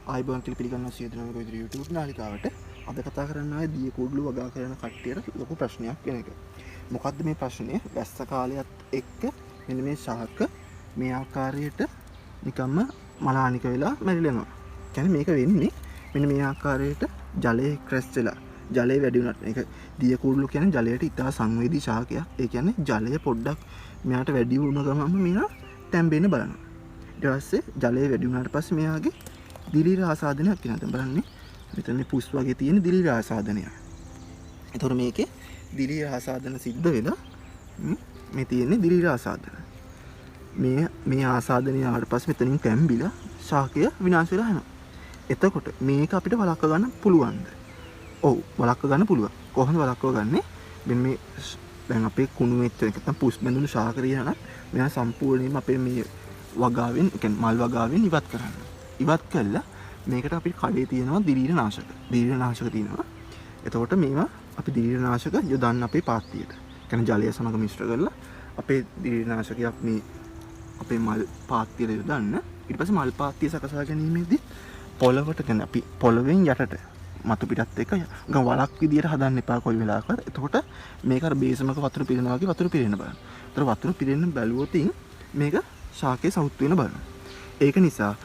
ආයිබෝන් කියලා පිළිගන්නවා සියදෙනාම ගොඩ YouTube නාලිකාවට. අද කතා කරන්න ආයේ දිය කුඩළු වගා කරන කට්ටියට ලොකු ප්‍රශ්නයක් වෙන එක. මොකද්ද මේ ප්‍රශ්නේ? වැස්ස කාලයත් එක්ක මෙන්න මේ ශාක මේ ආකාරයට නිකම්ම මලානික වෙලා මැරිලෙනවා. කියන්නේ මේක වෙන්නේ මෙන්න මේ ආකාරයට ජලයේ ක්‍රැස් වෙලා ජලය වැඩි වුණාට මේක දිය කුඩළු කියන්නේ ජලයට ඉතා සංවේදී ශාකයක්. ඒ කියන්නේ ජලය පොඩ්ඩක් මෙයාට වැඩි වුණ ගමන්ම මෙයා තැම්බෙන්න බලනවා. ඊට පස්සේ ජලය වැඩි වුණාට පස්සේ මෙයාගේ දිලීර ආසාදනයක් වෙනවා. දැන් බලන්න මෙතන පුස් වගේ තියෙන දිලීර ආසාදනය. ඒතකොට මේකේ දිලීර ආසාදන සිද්ධ වෙලා මේ තියෙන්නේ දිලීර ආසාදන. මේ ආසාදනය ආවට පස්සේ මෙතනින් තැම්බිලා ශාකය විනාශ වෙලා යනවා. එතකොට මේක අපිට වළක්ව ගන්න පුළුවන්ද? ඔව් වළක්ව ගන්න පුළුවන්. කොහොමද වළක්ව ගන්නේ? මේ දැන් අපේ කුණු මෙච්චර එක නැත්නම් පුස් බැඳුණු ශාකරිය නම් මෙයා සම්පූර්ණයෙන්ම අපේ මේ වගාවෙන් කියන්නේ මල් වගාවෙන් ඉවත් කරන්න. ඉවත් කළා මේකට අපි කඩේ තියෙනවා දිලීර නාශක. දිලීර නාශක තියෙනවා. එතකොට මේවා අපි දිලීර නාශක යොදන්න අපේ පාත්තියට. කියන්නේ ජලය සමග මිශ්‍ර කරලා අපේ දිලීර නාශකයක් මේ අපේ මල් පාත්තියට යොදන්න. ඊට පස්සේ මල් පාත්තිය සකසා ගැනීමේදී පොළවට කියන්නේ අපි පොළවෙන් යටට මතු පිටත් එක ගම් වලක් විදියට හදන්න එපා කොයි වෙලාවකවත්. එතකොට මේක අර බේසමක වතුර පිරෙනවා වගේ වතුර පිරෙන්න බලන්න. ඒතර වතුර පිරෙන්න බැලුවොත් මේක ශාකයේ සවුත් වෙන බලන්න. ඒක නිසා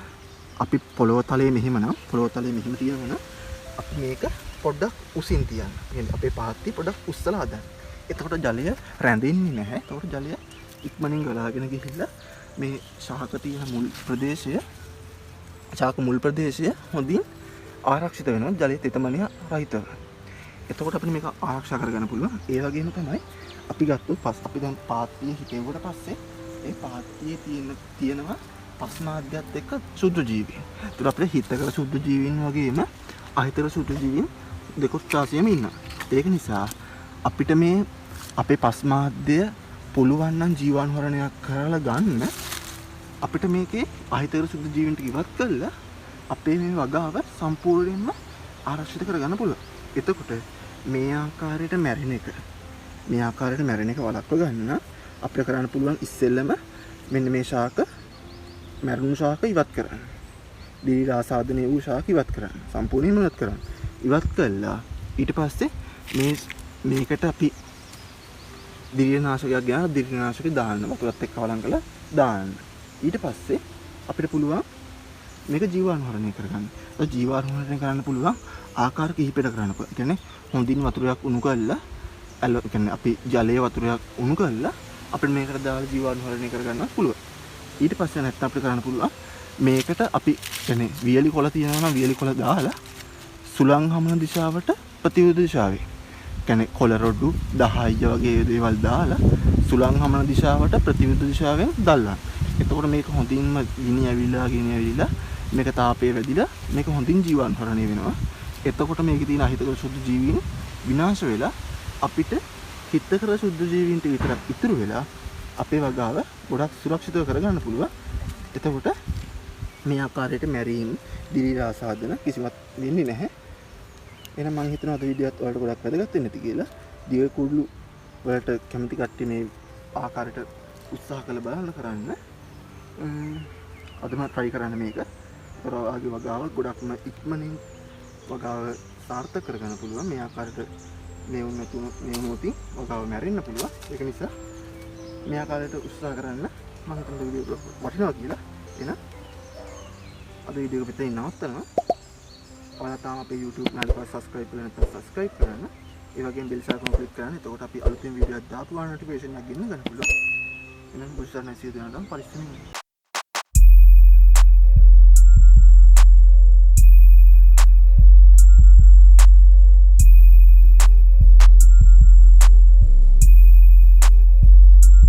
අපි පොළොව තලයේ මෙහෙමනම් පොළොව තලයේ මෙහෙම තියවන අපි මේක පොඩ්ඩක් උසින් තියන්න. يعني අපේ පාත්තිය පොඩ්ඩක් උස්සලා හදන්න. එතකොට ජලය රැඳෙන්නේ නැහැ. එතකොට ජලය ඉක්මනින් ගලාගෙන ගිහිල්ලා මේ ශාක තියෙන මුල් ප්‍රදේශය ශාක මුල් ප්‍රදේශය හොඳින් ආරක්ෂිත වෙනවා ජලයේ තෙතමනිය රහිතව. එතකොට අපිට මේක ආරක්ෂා කරගන්න පුළුවන්. ඒ වගේම තමයි අපි ගත්තොත් අපි දැන් පාත්තිය හිටෙව්වට පස්සේ ඒ පාත්තියේ තියෙනවා පස්මාද්‍යත් එක්ක සුදු ජීවීන්. ඒතර අපිට හිතකර සුදු ජීවීන් වගේම අහිතකර සුදු ජීවීන් දෙකොට්ටාසියම ඉන්නවා. ඒක නිසා අපිට මේ අපේ පස්මාද්‍ය පුළුවන් නම් ජීවාණුහරණයක් කරලා ගන්න අපිට මේකේ අහිතකර සුදු ජීවීන් ටික ඉවත් කළා අපේ මේ වගාව සම්පූර්ණයෙන්ම ආරක්ෂිත කරගන්න පුළුවන්. එතකොට මේ ආකාරයට මැරෙන එක වළක්ව ගන්න අපිට කරන්න පුළුවන් ඉස්සෙල්ලම මෙන්න මේ ශාක මැරුණු ශාක ඉවත් කරන්න. දිලීර ආසාදනයේ වූ ශාක ඉවත් කරන්න. සම්පූර්ණයෙන්ම ඉවත් කරන්න. ඉවත් කළා ඊට පස්සේ මේකට අපි දිලීර නාශකයක් ගන්න දිලීර නාශකය දාන්න වතුරත් එක්ක වලං කරලා දාන්න. ඊට පස්සේ අපිට පුළුවන් මේක ජීවාණුහරණය කරගන්න. ඒ ජීවාණුහරණය කරන්න පුළුවන් ආකාර කිහිපයකට කරන්න පුළුවන්. ඒ කියන්නේ හොඳින් වතුරයක් උණු කරලා කියන්නේ අපි ජලයේ වතුරයක් උණු කරලා අපිට මේකට දාලා ජීවාණුහරණය කරගන්න පුළුවන්. ඊට පස්සේ නැත්නම් අපිට කරන්න පුළුවන් මේකට අපි කියන්නේ වියලි කොළ තියෙනවා නම් වියලි කොළ දාලා සුළං හමන දිශාවට ප්‍රතිවිරුද්ධ දිශාවේ කියන්නේ කොළ රොඩු 10 වගේ දේවල් දාලා සුළං හමන දිශාවට ප්‍රතිවිරුද්ධ දිශාවෙන් දැල්ලන්න. එතකොට මේක හොඳින්ම ගිනි ඇවිල්ලා මේක තාපය වැඩිලා මේක හොඳින් ජීවාණුහරණය වෙනවා. එතකොට මේකේ තියෙන අහිතකර සුදු ජීවීන් විනාශ වෙලා අපිට හිතකර සුදු ජීවීන් ටික විතරක් ඉතුරු වෙලා අපේ වගාව ගොඩක් සුරක්ෂිතව කරගන්න පුළුවන්. එතකොට මේ ආකාරයට මැරීම් දිලීර ආසාදන කිසිමත් වෙන්නේ නැහැ. එහෙනම් මම හිතනවා අද වීඩියෝත් වලට ගොඩක් වැදගත් වෙන්න ඇති කියලා. දිය කුඩළු වලට කැමති කට්ටිය මේ ආකාරයට උත්සාහ කරලා කරන්න. අදම try කරන්න මේක. ඔයාගේ වගාව ගොඩක්ම ඉක්මනින් වගාව සාර්ථක කරගන්න පුළුවන්. මේ ආකාරයට මේ වුණොත් වගාව මැරෙන්න පුළුවන්. ඒක නිසා මේ ආකාරයට උත්සාහ කරන්න මම හිතන වීඩියෝ වටිනවා කියලා. එහෙනම් අද වීඩියෝ එක මෙතනින් නවත්තනවා. ඔයාලා තාම අපේ YouTube නාලිකාව subscribe කරලා නැත්නම් subscribe කරන්න. ඒ වගේම bell icon click කරන්න. එතකොට අපි අලුතෙන් වීඩියෝ එකක් දාපුවා notification එකක් ගෙන්න ගන්න පුළුවන්. එහෙනම් බුද්ධ සරණයි සියලු දෙනාටම පරිස්සමින්